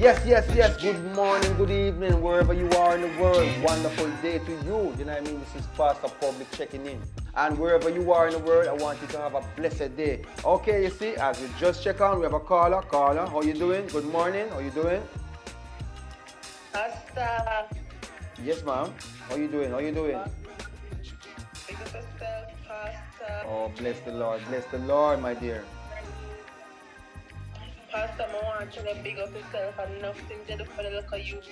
Yes. Good morning, good evening, wherever you are in the world. Wonderful day to you. You know what I mean? This is Pastor Public checking in. And wherever you are in the world, I want you to have a blessed day. Okay, you see, as we just check on, we have a caller. Caller, how you doing? Good morning. How you doing? Pastor, Yes, ma'am. How you doing? How you doing? big up yourself, Pastor. Oh, bless the Lord. Bless the Lord, my dear. Pastor, I want you to big up yourself and nothing to do for the local youth.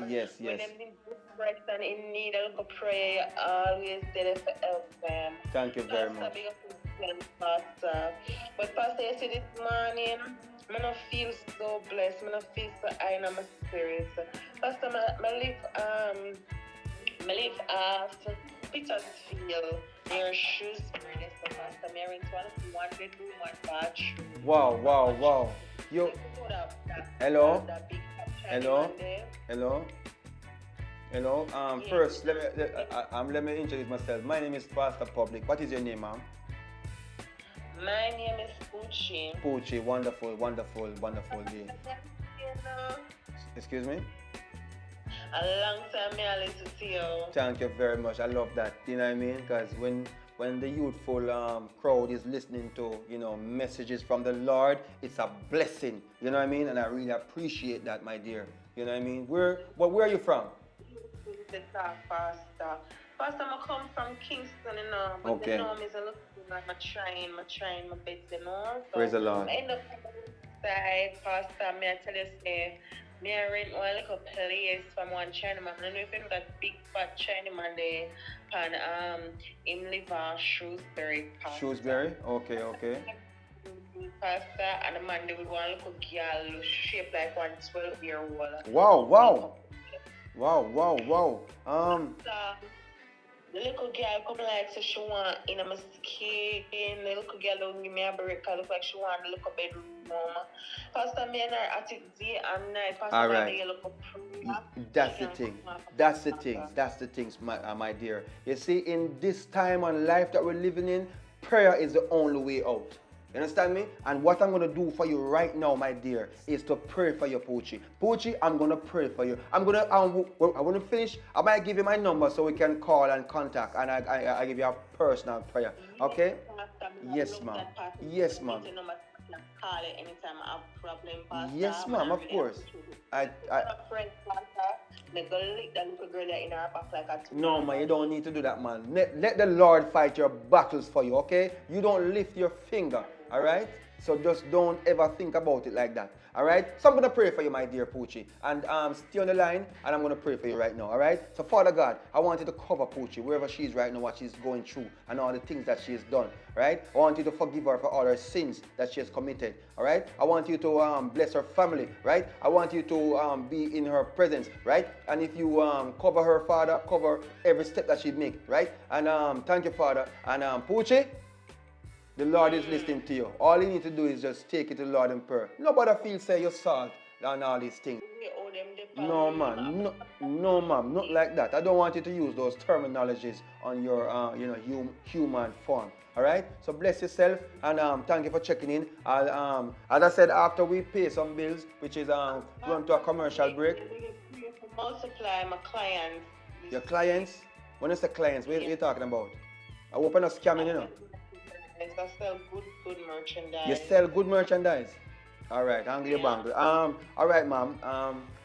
Yes. When them in distress and in need of local prayer, always there to help them. Thank you very Pastor, much. big up yourself, Pastor. But Pastor, you see this morning, I don't feel so blessed. I don't feel so high in my spirit. Pastor, I live after Petersfield near Shrewsbury. So Pastor, I rent one bedroom, one bathroom. Wow. You. Hello? Hello? Hello. Yes. First, let me introduce myself. My name is Pastor Public. What is your name, ma'am? My name is Pucci. Pucci. Wonderful day. Excuse me? A long time I listen to you. Thank you very much. I love that. You know what I mean? Because when the youthful crowd is listening to, messages from the Lord, it's a blessing. You know what I mean? And I really appreciate that, my dear. You know what I mean? Where are you from? The top Pastor. Pastor, I come from Kingston, but Okay. the norm is a little bit I'm trying my best, So Praise the Lord. I end up on the side, Pastor, may I tell you, say, me I rent one little place from one Chinaman. I don't know if you know that big fat Chinaman there, and him live on Shrewsbury, Pastor. Shrewsbury? Okay. Pastor, and the man there with one little girl shaped like one 12-year-old. Wow. So, the little girl come like so she want in my skin. The little girl don't give me a break. Look like she want a little bedroom. Pastor, me and her attic day and night. Pastor, All right. me a little prayer. That's the things, my dear. You see, in this time and life that we're living in, prayer is the only way out. You understand me? And what I'm going to do for you right now, my dear, is to pray for you, Pucci. Pucci, I'm going to pray for you. I want to finish. I might give you my number so we can call and contact, and I give you a personal prayer. Okay? Yes, ma'am. Yes, ma'am. Call it anytime I have problem, Pastor. Yes, ma'am, of course. I friend, Pastor. Me go lick that little girl in her back like a two. No, man, you don't need to do that, man. Let the Lord fight your battles for you, okay? You don't lift your finger, all right? So just don't ever think about it like that, all right? So I'm going to pray for you, my dear Pucci. And stay on the line, and I'm going to pray for you right now, all right? So, Father God, I want you to cover Pucci, wherever she is right now, what she's going through, and all the things that she has done, right? I want you to forgive her for all her sins that she has committed, all right? I want you to bless her family, right? I want you to be in her presence, right? And if you cover her, Father, cover every step that she make, right? And thank you, Father. And Pucci, the Lord is listening to you. All you need to do is just take it to the Lord in prayer. Nobody feels say you're salt and all these things. No, man. No, ma'am. Not like that. I don't want you to use those terminologies on your, human form. All right? So bless yourself, and thank you for checking in. As I said, after we pay some bills, which is going to a commercial break. Multiply my clients. Your clients? When you say clients, what are you talking about? I hope I'm not scamming, I sell good merchandise. You sell good merchandise? All right, Anglia Bangle. All right, ma'am.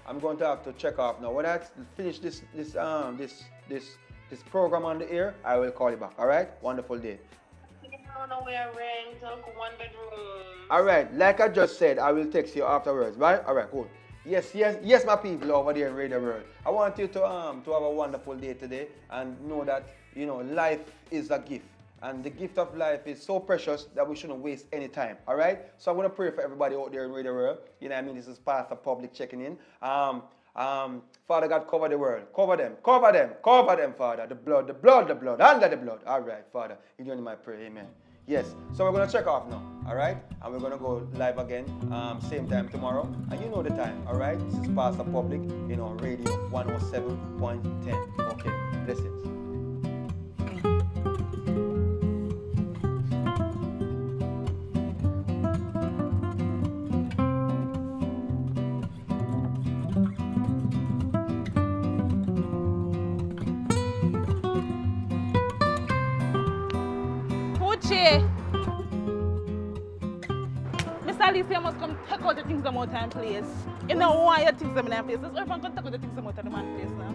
I'm going to have to check off now. When I finish this program on the air, I will call you back. All right? Wonderful day. I don't know where I rent. One bedroom. All right, like I just said, I will text you afterwards. Right? All right, cool. Yes, my people over there in Radio World. I want you to have a wonderful day today, and know that life is a gift. And the gift of life is so precious that we shouldn't waste any time. All right? So I'm going to pray for everybody out there in Radio World. You know what I mean? This is Pastor Public checking in. Father God, cover the world. Cover them, Father. The blood, under the blood. All right, Father. In your name I pray. Amen. Yes. So we're going to check off now. All right? And we're going to go live again same time tomorrow. And you know the time. All right? This is Pastor Public, Radio 107.10. Okay. Blessings. Poochie! Mr. Lee, you must come take out the things them out and place. You know why you things them in that place. Let's come take out the things them out of the man place now.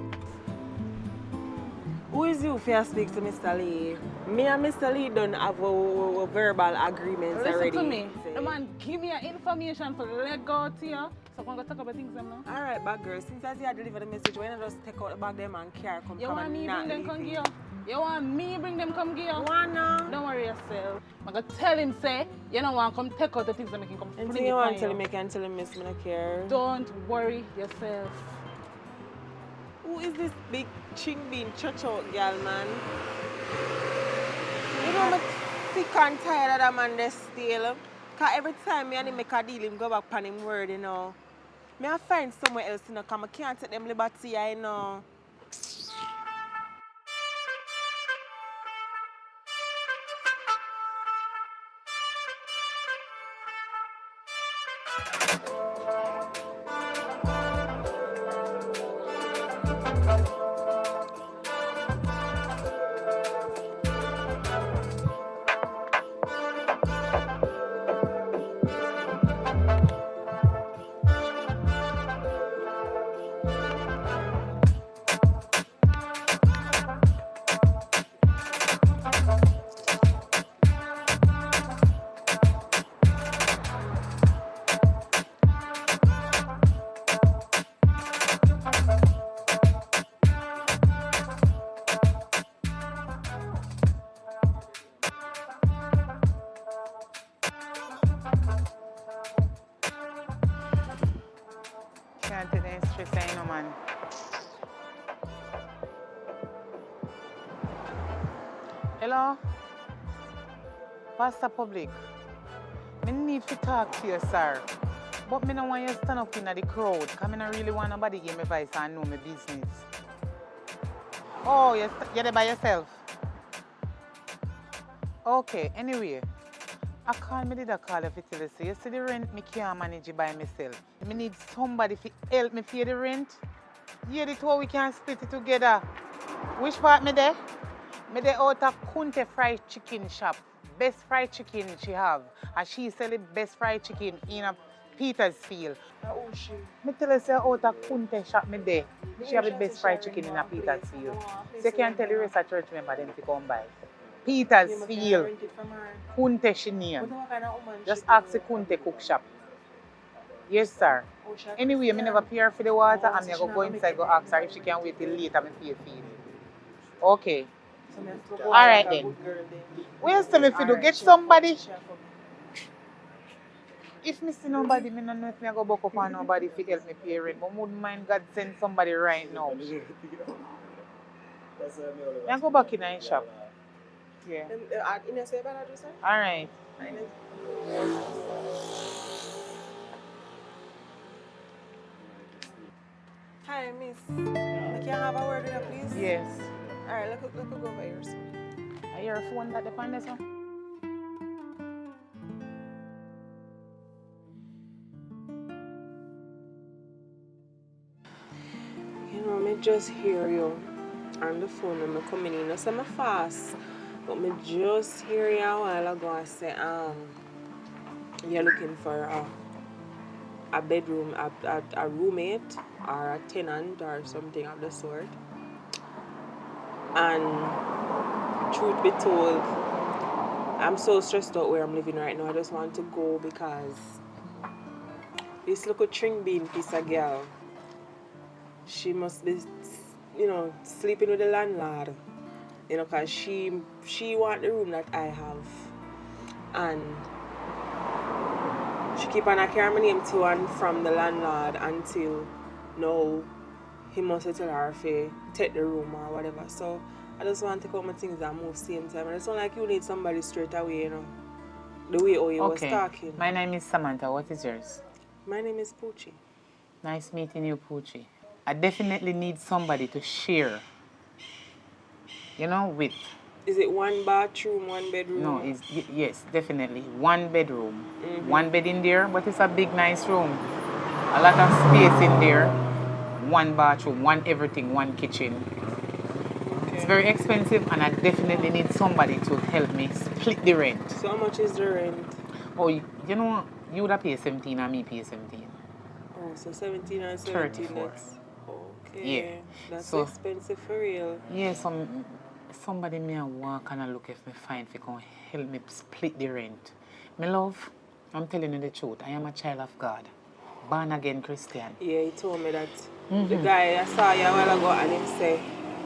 Who is you if you speak to Mr. Lee? Me and Mr. Lee don't have a verbal agreements already. Listen to me. The man give me information for leg out here. So I'm going to talk about things them now. Alright, bad girl. Since as you deliver the message, why not just take out the bag them and carry come You come want and me not bring them leave come it? give you? You want me bring them come give you? Wanna? Don't worry yourself. I'm going to tell him, say, you don't want to come take out the things that make him come And bring so it you want on to tell you. him I can tell him miss me not care. Don't worry yourself. Who is this big ching bean church out girl, man? You know I'm sick and tired of that man there still. Cause every time me and him make a deal, him go back on him word, you know. Me I find somewhere else, you know, cause I can't take them liberty, you know. Can't take any stress, I know, man. Hello? Pastor Public. I need to talk to you, sir. But I don't want you to stand up in the crowd because I don't really want nobody to give me advice and know my business. Oh, you're there by yourself? Okay, anyway. I call me did I call you to tell you, so you see the rent I can't manage it by myself. I need somebody to help me pay the rent. Yeah, the two we can split it together. Which part me there? Me there out of Kunte fried chicken shop. Best fried chicken she have. And she sell the best fried chicken in a Petersfield. Oh, she. Me tell her say out of Kunte shop me there. She have the best fried chicken in a Petersfield. So you can tell the rest of church member them to come by. Petersfield. Kunte she name. Just ask the Kunte cook shop. Yes, sir. Anyway, I never pay her for the water and I go inside go ask her if she can wait till later and pay for it. Okay. Alright then. Where's the if you do get somebody? If I see nobody, I don't know if I go back up on nobody to help me pay rent. But I wouldn't mind God send somebody right now. I go back in the shop. Yeah. Alright. Hi, miss. Can I have a word with you, please? Yes. Alright, look go over yours. Are your phone that depend on this one? You know, me just hear you on the phone and me coming in. I say me fast, but me just hear you a while ago and say, you're looking for a bedroom, a roommate or a tenant or something of the sort. And truth be told, I'm so stressed out where I'm living right now. I just want to go because this little string bean piece of girl, she must be, you know, sleeping with the landlord. You know, because she want the room that I have. And she keep on carrying my name to and from the landlord until now he must tell her if he take the room or whatever. So I just want to take out my things and move same time. And it's not like you need somebody straight away, you know. The way how you was talking. My name is Samantha. What is yours? My name is Poochie. Nice meeting you, Poochie. I definitely need somebody to share, you know, with. Is it one bathroom, one bedroom? No, yes, definitely. One bedroom. Mm-hmm. One bed in there, but it's a big, nice room. A lot of space in there. One bathroom, one everything, one kitchen. It's very expensive, and I definitely need somebody to help me split the rent. So how much is the rent? Oh, you know, you would have pay 17 and me pay 17. Oh, so 17 and 17. 34. That's okay. Yeah. That's So- expensive for real. Yeah, somebody may walk and I look if me find if you can help me split the rent. My love, I'm telling you the truth. I am a child of God. Born again Christian. Yeah, he told me that. The guy I saw you a while ago and him say,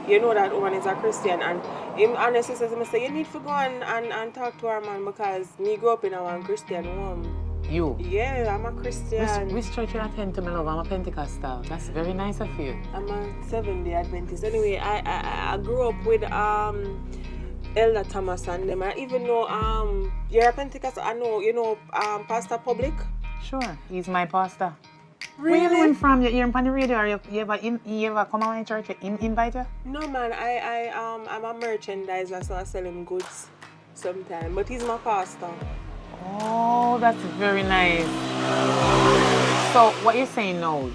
you know that woman is a Christian, and him honestly says to me, say, you need to go and talk to her man because me grew up in a one Christian home. You? Yeah, I'm a Christian. Which church you attend to, my love? I'm a Pentecostal. That's very nice of you. I'm a Seventh-day Adventist. Anyway, I grew up with Elder Thomas and them. I even know you're a Pentecostal. I know Pastor Public. Sure, he's my pastor. Really? Where you know him from? You hear him on the radio, or you ever come on my church? You invite you? No man, I'm a merchandiser, so I sell him goods sometimes. But he's my pastor. Oh, that's very nice. So what you're saying now?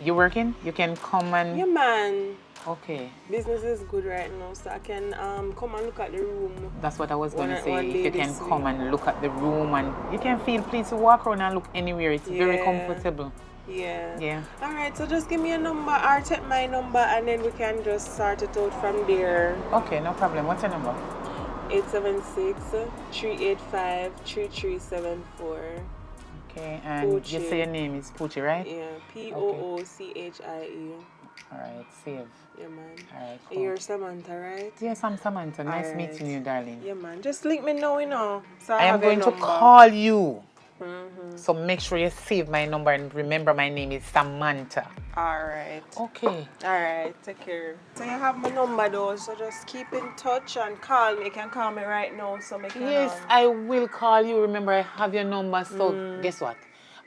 You're working? You can come and. Yeah man. Okay. Business is good right now, so I can come and look at the room. That's what I was going to One say. day If you can this come week. and look at the room, and you can feel free to walk around and look anywhere. It's very Yeah. comfortable. Yeah. Yeah. Alright, so just give me a number or take my number and then we can just sort it out from there. Okay, no problem. What's your number? 876-385-3374. Okay, and you Poochie. say your name is Poochie, right? Yeah, Poochie. Alright, save. Yeah, man. Alright, And you're cool. Samantha, right? Yes, I'm Samantha. Nice Alright. meeting you, darling. Yeah, man. Just link me now, So I am have your going to number. call you. Mm-hmm. So make sure you save my number and remember my name is Samantha. Alright. Okay. Alright, take care. So you have my number though, so just keep in touch and call me. You can call me right now so make Yes, I will call you. Remember, I have your number. So guess what?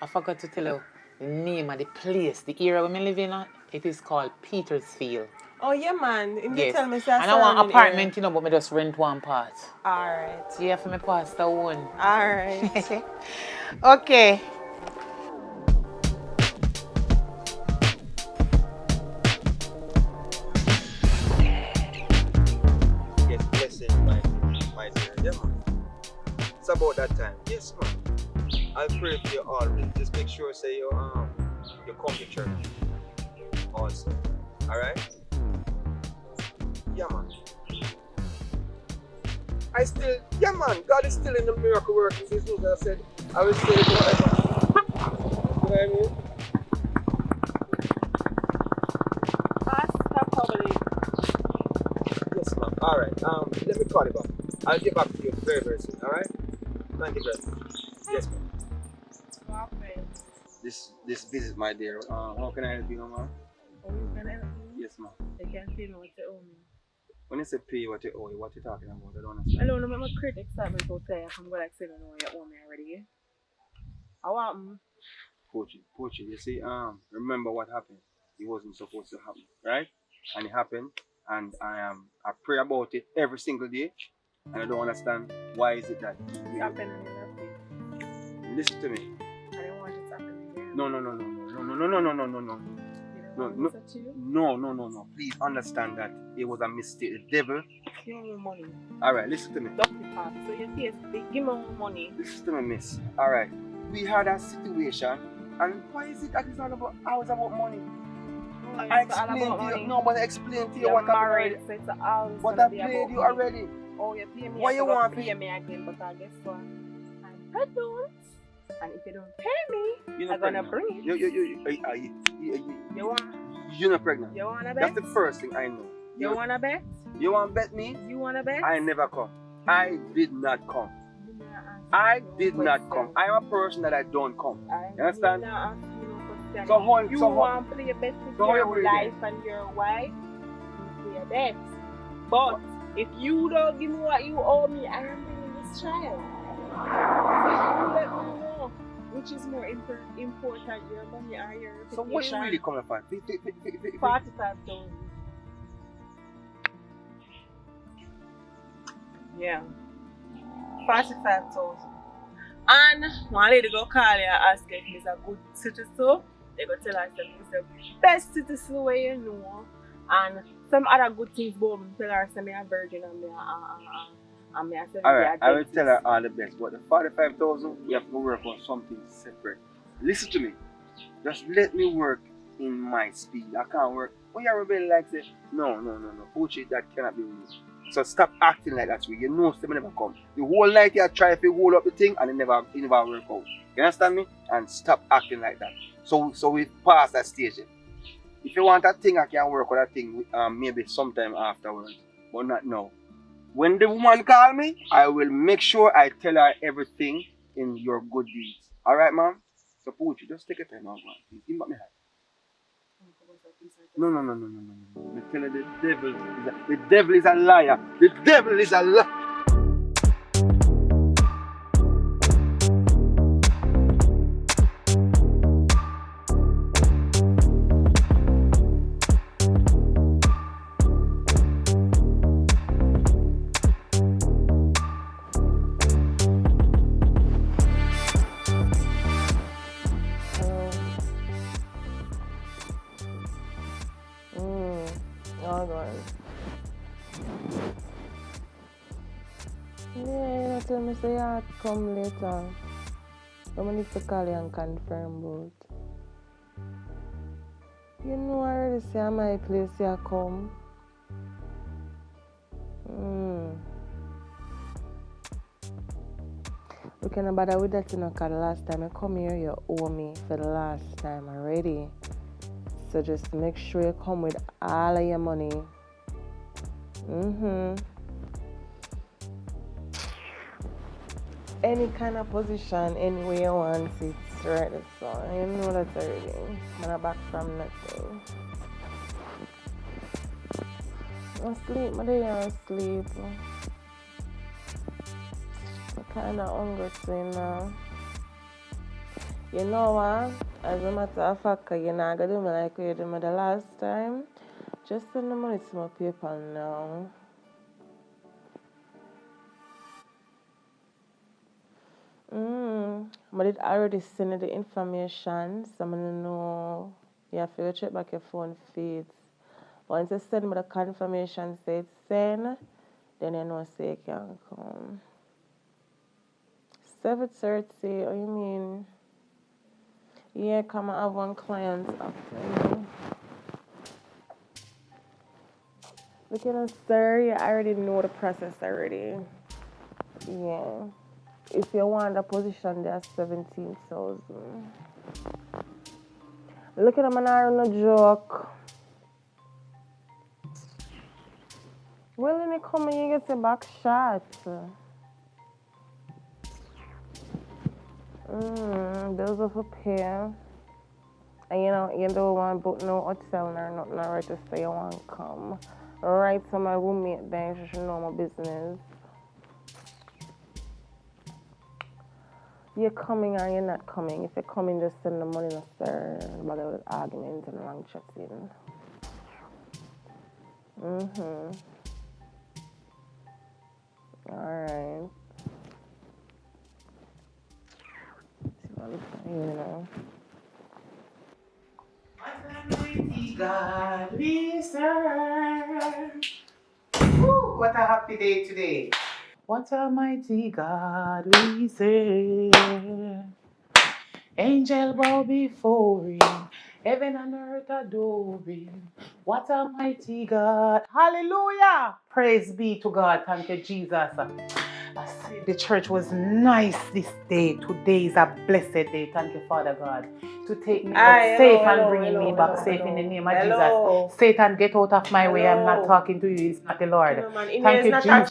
I forgot to tell you the name of the place, the area where I live in. It is called Petersfield. Oh yeah man. Him Yes. tell me say And I want apartment, you know, but I just rent one part. Alright. Yeah, for my pastor one. Alright. Okay. Yes, blessings, my dear. Yeah, man. It's about that time. Yes, man. I'll pray for you always. Just make sure, say, you come to church. Also. Alright? Yeah, man. Yeah, man. God is still in the miracle working business. I said, I will say it whatever. You know what I mean? Pastor Public. Yes, ma'am. Alright. Let me call you back. I'll get back to you very, very soon. Alright? Thank you very much. Yes, ma'am. This visit, my dear. How can I help you, ma'am? Yes, ma'am. I can't pay me what you owe me. When you say pay what you owe, what you talking about? I don't I understand. don't know, my credit excitement out there. I'm going to say, no, you owe me already. I want Pochi, you see, remember what happened. It wasn't supposed to happen, right? And it happened, and I pray about it every single day, and I don't understand why is it that it happen and you're not pay. listen to me. I don't want it to happen again. No. You don't No. want me to touch you? No. Please understand that it was a mistake. The devil. You owe me money. Alright, listen to me. Don't be fast. So you see, give me more money. Listen to me, miss. Alright. We had a situation, and why is it that it's all about hours about money? Oh, I it's all explained about to you. money. No, but I explained to you You're what happened married, already. so it's all What I gonna be played about you money. already. Oh, you pay me. Why you want pay me? me again? But I guess what? I'm pregnant. And if you don't pay me, You're I'm not gonna pregnant. bring it. You're You not pregnant. wanna That's bet? the first thing I know. You wanna bet? You want to bet me? You wanna bet? I never come. I did not come. You may ask I me no did not come. question. I'm a person that I don't come. I You understand? may not ask you no question. So hold- You so hold- want to play a bet with so hold your your life and your wife? You play a bet. But if you don't give me what you owe me, I am bringing this child. So you let me know which is more important, your money or your reputation. So what you really coming for? 45,000. Yeah. 45,000. And one lady go call you and ask if he's a good citizen. They go tell us that he's the best citizen way you know. And some other good things about me. Tell her, say me a virgin and me a Alright, I will tell her all the best, but the 45,000, we have to work on something separate. Listen to me. Just let me work in my speed. I can't work. Oh, you're rebelling like this. No. Poochie, that cannot be real. So stop acting like that. You know, something never come. The whole night you try to hold up the thing and it never work out. You understand me? And stop acting like that. So we pass that stage. If you want that thing, I can work on that thing maybe sometime afterwards, but not now. When the woman call me, I will make sure I tell her everything in your good deeds. Alright, ma'am? So Poochie, just take a time out, man. Please, give me my hand. No. Me tell her the devil is a liar. The devil is a liar. Hold on. Yeah, you tell me say you have to come later. I'm need to call you and confirm about. You know I already say at my place you come. We can't bother with that, you know, because the last time I come here, you owe me for the last time already. So just make sure you come with all of your money. Any kind of position, any way you want it, right? So you know that already. I'm not back from nothing. I'm sleep, my day I sleep. I'm kinda hungry too now. You know what? As a matter of fact, you're not gonna do me like you did me the last time. Just send the money to my PayPal now. But it already sent the information, so I'm gonna know you have to check back your phone feeds. Once you send me the confirmation say it's sent, then you know say you can come. 7:30, what you mean? Yeah, come I have one client after me. Look at us, sir, you already know the process already. Yeah. If you want the position, there's 17,000. Look at them, and I no joke. Well, when you come in, you get your back shot. Bills of a pair. And you don't want book no hotel or nothing right to say you want to come. Right, so my roommate then she should know my business. You're coming or you're not coming. If you're coming, just send the money, no sir. Bother with arguments and long chatting. Alright. Almighty God we serve. Woo, what a happy day today. What a mighty God we serve. Angel bow before him. Heaven and earth adore him. What a mighty God. Hallelujah. Praise be to God. Thank you, Jesus. I say the church was nice this day. Today is a blessed day. Thank you, Father God. To take me out safe and bringing me back safe in the name of Jesus. Satan, get out of my way. I'm not talking to you. It's not the Lord. Thank you, Jesus.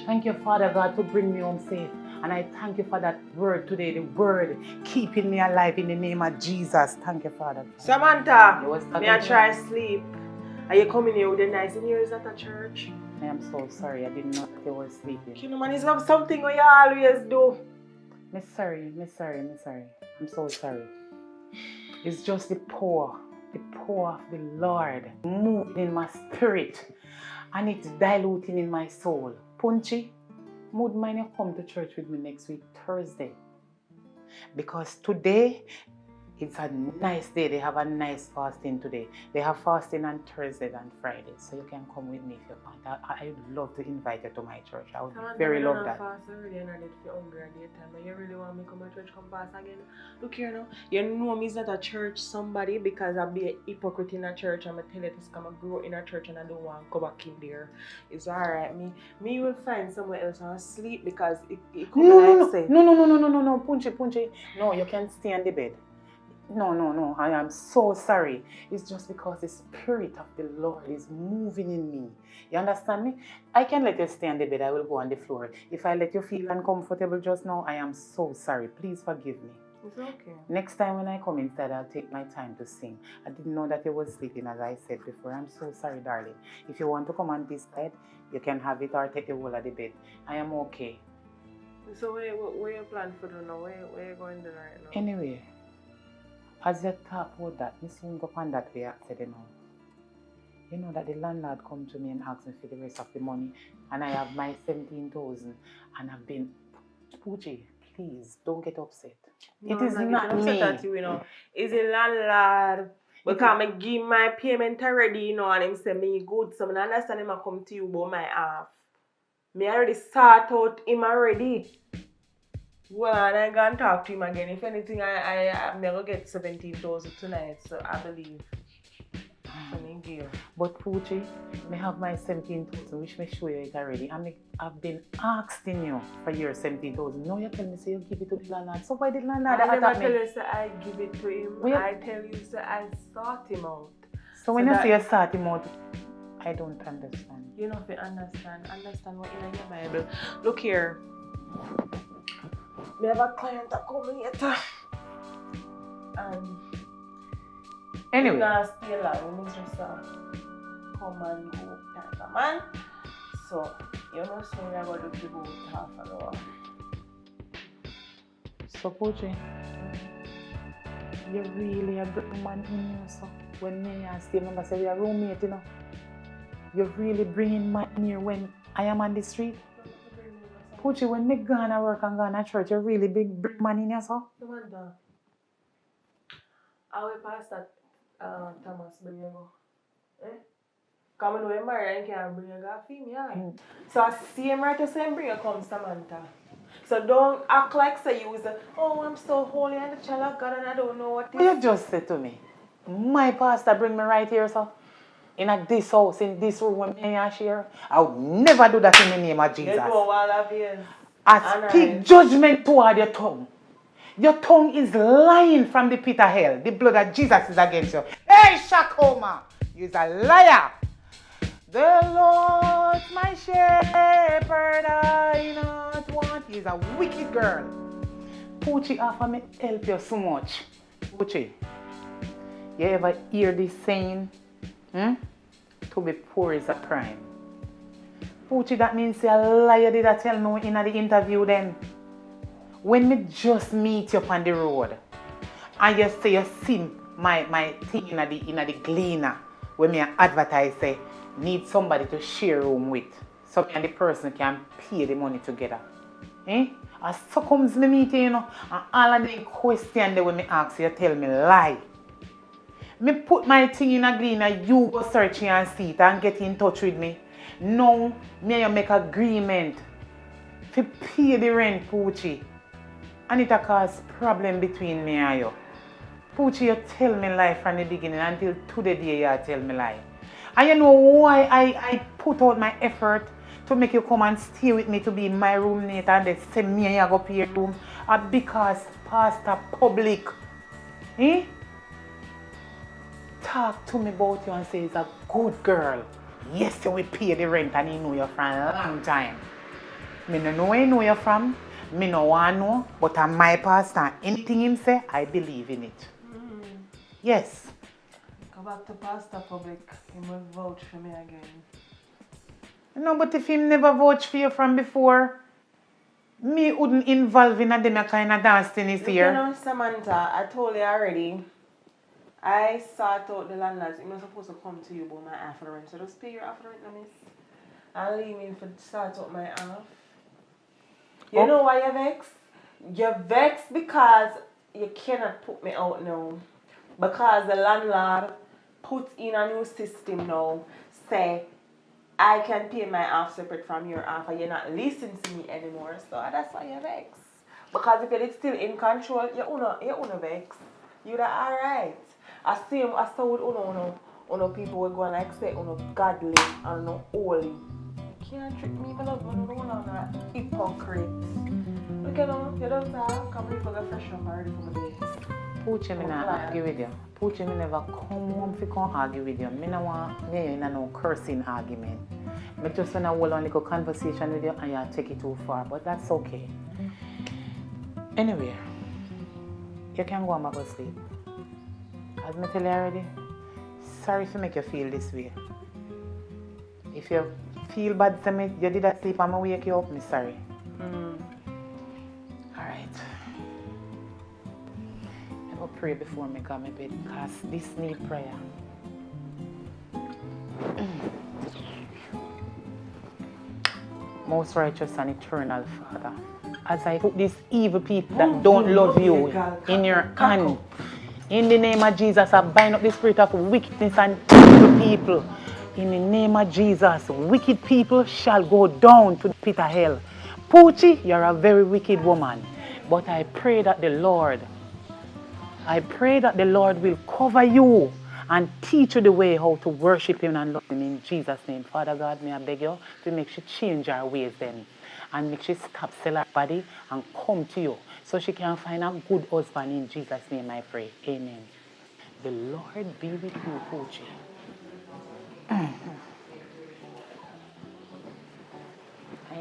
Thank you, Father God, to bring me home safe. And I thank you for that word today, the word keeping me alive in the name of Jesus. Thank you, Father God. Samantha, may I try sleep? Are you coming here with a nice in here? Is that a church? I am so sorry. I did not know they were sleeping. You know, man, it's not something you always do. I'm sorry. I'm so sorry. It's just the power of the Lord moving in my spirit and it's diluting in my soul. Punchy, would mind you come to church with me next week, Thursday? Because today It's a nice day. They have a nice fasting today. They have fasting on Thursdays and Fridays. So you can come with me if you want. I would love to invite you to my church. I would very love that. Fast already and I did for hungry at the time. And you really want me to come to church, come fast again? Look here now. You know me is not a church somebody because I be a hypocrite in a church. I'm tell you this come and grow in a church and I don't want to go back in there. It's alright. Me will find somewhere else and sleep because it come like say. No, Punchy. No, you can stay on the bed. No, I am so sorry. It's just because the Spirit of the Lord is moving in me. You understand me? I can let you stay on the bed. I will go on the floor. If I let you feel uncomfortable just now, I am so sorry. Please forgive me. It's okay. Next time when I come inside, I'll take my time to sing. I didn't know that you were sleeping, as I said before. I'm so sorry, darling. If you want to come on this bed, you can have it or take the whole of the bed. I am okay. So where you plan for now? Where you going there right now? Anyway, as you talk about that, I soon go on that way after the now. You know that the landlord come to me and ask me for the rest of the money, and I have my 17,000, and I've been, Poochie, please don't get upset. No, it is not me. At you, you know. It's a landlord. Because I give my payment already, you know, and him say me good, so I understand him I come to you about my half. Me already sort out him already. Well, and I gonna talk to him again. If anything, I'm never get 17,000 tonight, so I believe. But Poochie, I have my 17,000, which may show you it already. I've been asking you for your 17,000. Now you tell me, say you give it to the landlord. So why did the landlord attack me? I never tell you, say I give it to him. Well, I tell you, say I sort him out. So when you say you sort him out, I don't understand. You know if you understand what in your Bible. Look here. We have a client that come later. Anyway. We're gonna stay long. We just come and go type of man. So, you must know we're going to do about half an hour. So, Poochie, you really a good man in you, so when me and Steve member say we are roommates, you know, you're really bringing man here when I am on the street. Poochie, when me gonna work and gonna church, you really big man in you, so? No wonder. I will pass that Thomas bring you go. Come on, we're married and can't bring you go female. So I see him right to say bring you come Samantha. So don't act like say you was I'm so holy and the child of God and I don't know what this. You just said to me, my pastor bring me right here, so in this house, in this room when me and share, I would never do that in the name of Jesus. You know all of you. I speak judgment toward your tongue. Your tongue is lying from the pit of hell. The blood of Jesus is against you. Hey, Shakoma, you're a liar. The Lord's my shepherd, I not want. He's a wicked girl. Poochie offer me help you so much. Poochie, you ever hear this saying? To be poor is a crime. Poochie, that means a liar did I tell me in the interview then. When me just meet you on the road and you say you see my thing in the gleaner when me advertise say need somebody to share room with so me and the person can pay the money together. And so comes me meeting, you know, and all of the questions when me ask you tell me lie. Me put my thing in a gleaner, you go searching and see it and get in touch with me. Now, me and you make agreement to pay the rent, Poochie. And it cause problem between me and you. Poochie, you tell me lie from the beginning until today you tell me lie. And you know why I put out my effort to make you come and stay with me to be my roommate and they send me and you go to your room? Because Pastor Public talk to me about you and say he's a good girl. Yes, you will pay the rent and he know you from a long time. Me no know where he know you from. Me no want to know, but I'm my pastor. Anything him say, I believe in it. Yes. Go back to Pastor Public. He will vouch for me again. No, but if him never vouch for you from before, me wouldn't involve in them kind of dance thing this year. You know, Samantha, I told you already. I sort out the landlords. I'm not supposed to come to you about my half of the rent. So just pay your half of the rent, miss. And leave me for sort out my half. You know why you're vexed? You're vexed because you cannot put me out now. Because the landlord put in a new system now, say I can pay my half separate from your half and you're not listening to me anymore. So that's why you're vexed. Because if you're still in control, you're vex. You're alright. I saw with uno people were going like say uno godly and no holy. You can't trick me, my love, man. I'm not a hypocrite. Look at you don't talk. Come here for the fresh up already for my days. Poochie, me not argue with you. Poochie, me never come home to come argue with you. Me no want me in no cursing argument. Me just want to hold on like a conversation with you and you take it too far, but that's okay. Anyway, you can go and go sleep. As me tell you already, sorry to make you feel this way. If you feel bad to me, you did that sleep and I wake you up, me sorry. Alright. I go pray before me come to bed because this need prayer. Most righteous and eternal Father, as I put these evil people that don't love you in your hand, in the name of Jesus, I bind up the spirit of wickedness and evil people. In the name of Jesus, wicked people shall go down to the pit of hell. Poochie, you're a very wicked woman, but I pray that the Lord will cover you and teach you the way how to worship Him and love Him in Jesus' name. Father God, may I beg you to make she change her ways then and make she stop sell her body and come to you so she can find a good husband in Jesus' name I pray. Amen. The Lord be with you, Poochie. I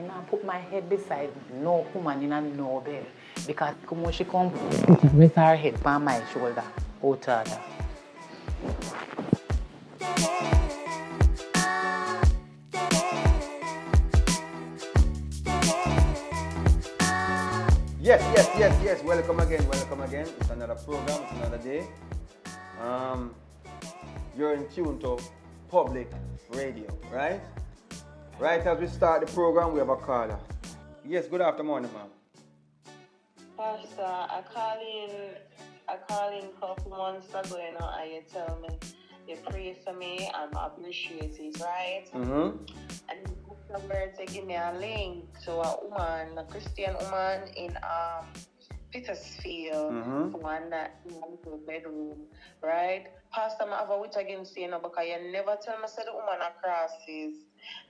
now put my head beside no woman in a no bed because when she come with her head on my shoulder. Oh, Tada. Yes. Welcome again. It's another program, it's another day. You're in tune to public radio, right? Right as we start the program, we have a caller. Yes, good afternoon, ma'am. Pastor, I call in a couple months ago, and you tell me you pray for me and I appreciate it, right? Mm-hmm. And afterwards they give me a link to a Christian woman in Petersfield, one that in a bedroom, right? Pastor, I have a witch against you, because you never tell me say the woman a crosses.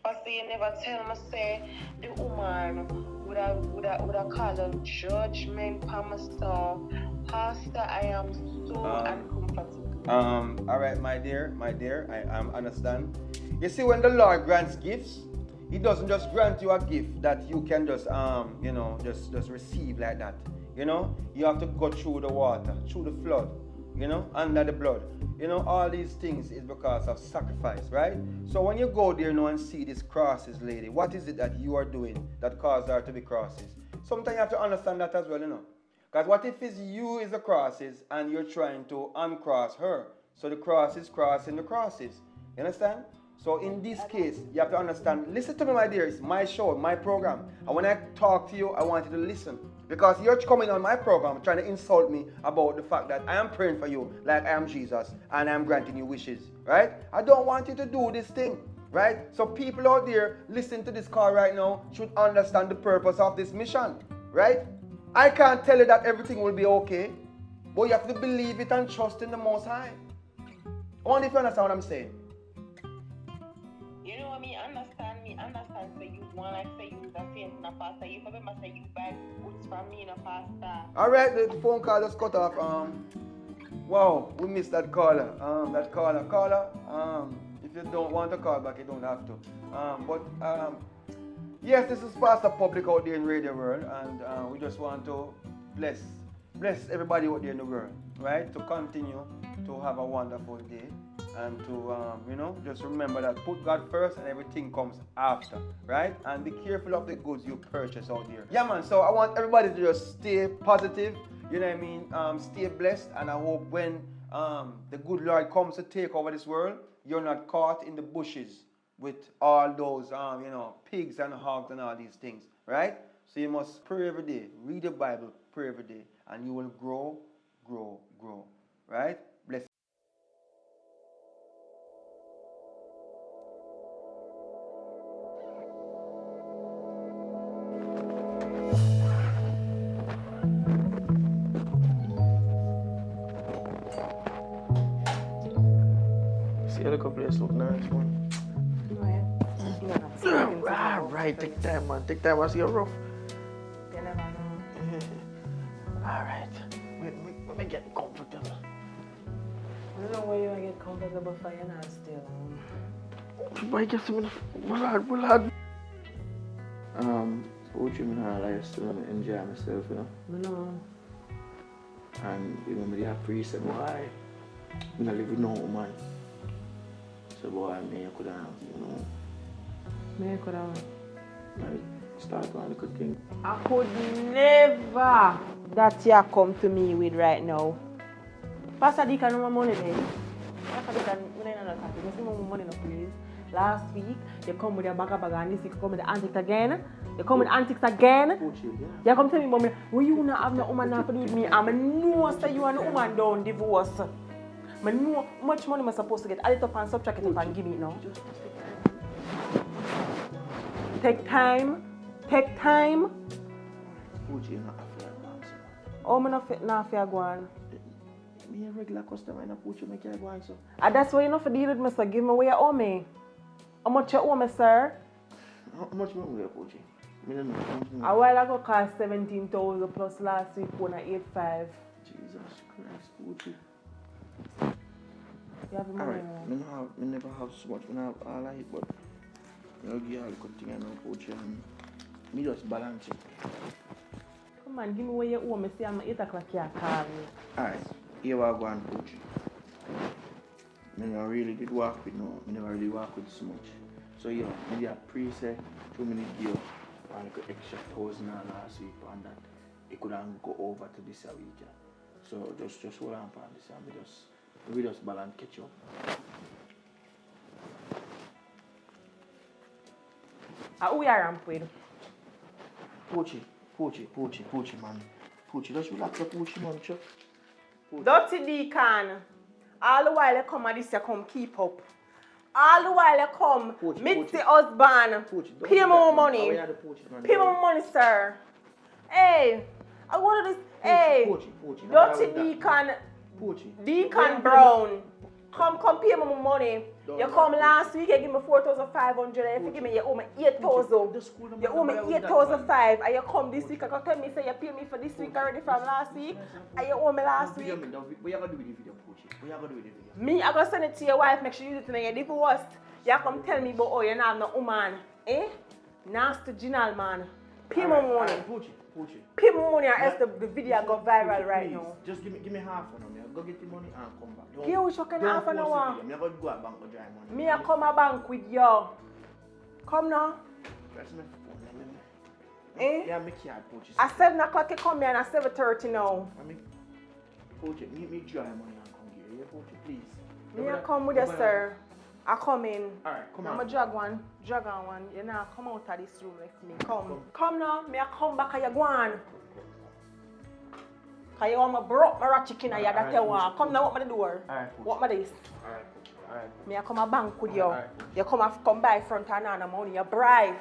Pastor, you never tell me say the woman would I call a judgment for myself. Pastor, I am so uncomfortable. All right, my dear, I understand. You see, when the Lord grants gifts, He doesn't just grant you a gift that you can just just receive like that. You have to go through the water, through the flood, under the blood. All these things is because of sacrifice, right? So when you go there and see these crosses, lady, what is it that you are doing that caused her to be crosses? Sometimes you have to understand that as well, Because what if it's you is the crosses and you're trying to uncross her? So the cross is crossing the crosses. You understand? So in this case, you have to understand, listen to me, my dear, it's my show, my program. And when I talk to you, I want you to listen. Because you're coming on my program trying to insult me about the fact that I am praying for you like I am Jesus and I am granting you wishes, right? I don't want you to do this thing, right? So people out there listening to this call right now should understand the purpose of this mission, right? I can't tell you that everything will be okay, but you have to believe it and trust in the Most High. Only if you understand what I'm saying. You know what me understand? So you want to say you the same in a pastor. You probably must say you buy goods from me in a pastor. Alright, the phone call just cut off. Wow, we missed that caller. Caller, if you don't want to call back, you don't have to. Yes, this is Pastor Public out there in Radio World, and we just want to bless everybody out there in the world, right? To continue to have a wonderful day. And to, just remember that put God first and everything comes after, right? And be careful of the goods you purchase out there. Yeah, man, so I want everybody to just stay positive, you know what I mean? Stay blessed, and I hope when the good Lord comes to take over this world, you're not caught in the bushes with all those, pigs and hogs and all these things, right? So you must pray every day, read the Bible, pray every day, and you will grow grow, grow. Right? Bless. See how the place look nice, man. Right, take time, man. Take time. I see you rough. You never know. Alright. Let me get comfortable. I don't know where you get comfortable for you now still. But I guess I'm lad. Poetry, me not lie, still enjoy myself, you know. No. And even with the priest, boy, I live with no woman. So boy, me I could have, you know. Me could have. Like, start one little thing. I could never that you come to me with right now. Pastor Deacon, no more money, baby. Pastor Deacon, we don't know nothing. You see more money, no please. Last week, you come with your bag and this week you come with the antics again. You come with antics again. You come tell me, mommy, well, you not have no woman now to do with me. I know say you and no woman don't divorce. I know how much money I'm supposed to get. Add it up and subtract it up and give me it now. Take time. Take time. Poetry, not after that, Oh, I'm not fair go on. me a regular customer and I put you make you go on so. And that's why you know for deal with me, sir. Give me where you owe me. How much you owe me, sir? How much money you put you? Me don't know how much money. A while ago cost 17,000 plus last week one at 8.5. Jesus Christ, put you. You have the money. Alright, me never have so much, me have all I eat, but I'll give you all the good thing I know put you and me just balance it. Come on, give me where you owe me. See, I'm 8 o'clock here, call me. Alright, here I go and put you. Me never really did work with no, me never really work with so much. So yeah, maybe a pre-say 2 minutes deal and like extra 1,000 last week and that it couldn't go over to this week. So just hold on for this and we just balance catch up. Who you ramp with? Poochie, man. Poochie, just relax your Poochie, man, Chuck. Dirty Deacon. All the while you come and this you come keep up. All the while you come, meet the husband. Pay me more money. Pay me more money, sir. Hey, I want this. Hey, Dirty Deacon. Deacon Brown. Come pay me more money. You come last week, you give me 4,500. If you give me, you owe me 8,000. You owe me 8,500. And you come this week, you can tell me, say you pay me for this week already from last week. And you owe me last week. What you gonna do with the video, Poochie? What you gonna do with the video? Me, I gonna send it to your wife, make sure you use it when you're divorced. You come tell me, but oh, you not have no woman. Eh? Nasty Ginal, man. Pay me money. Poochie. Pay me money or else the video go viral right now. Just give me half an hour. Go get the money and come back. Give which fucking half an hour. I'm going to go a bank to dry money. Me, I come a bank with you. Come now. Press my phone. Eh? Yeah, make it hard, Poochie. At 7 o'clock you come here and at 7:30 now. Poochie, me dry money and come here. Yeah, Poochie, please. Me, I come with you, sir. I come in. Alright, come on. I'm a drag on one. You know, come out of this room with me. Come now. Me, I come back and you go on. Because you want me broke my rat chicken and you that you want. Come now, open the door. What my this? Alright. Me, I come a bank with you. You come by front and on the money. You're bright.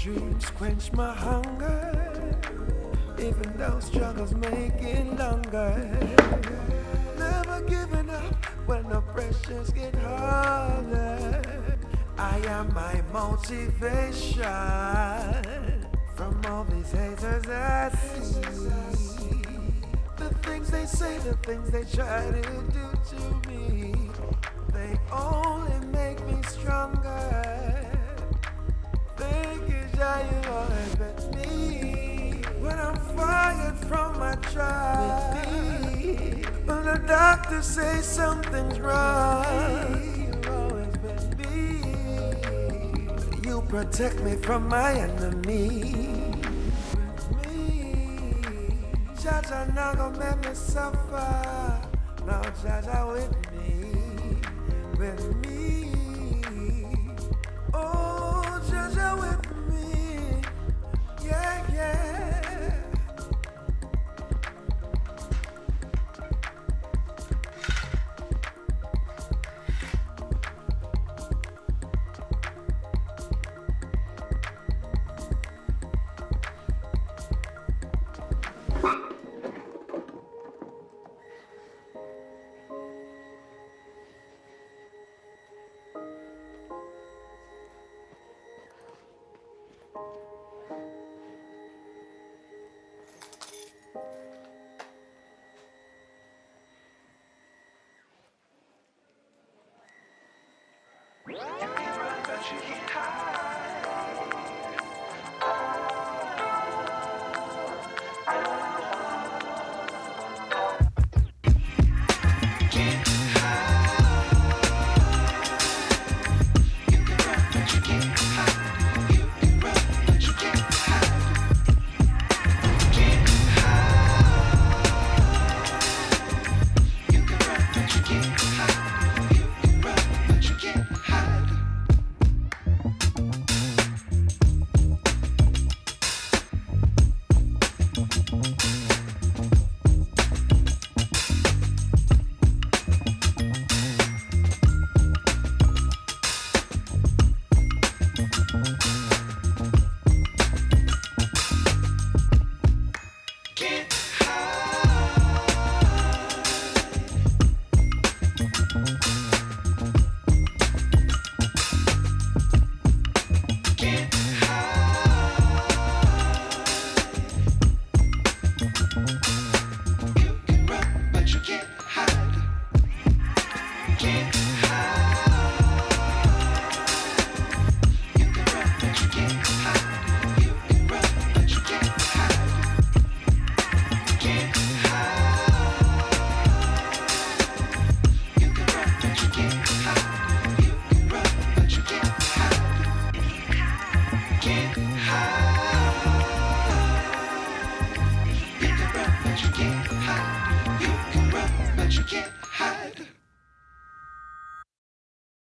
Dreams quench my hunger, even though struggles make it longer. Never giving up when the pressures get harder. I am my motivation. From all these haters I see the things they say, the things they try to do to me, they only make me stronger. Thank you, Jah, you always with me when I'm fired from my tribe. But doctors say something's wrong, you're always with me. You protect me from my enemy. Jaja not gonna make me suffer. Now Jaja with me, with me. Oh, Jaja with me, yeah, yeah. That she keep high.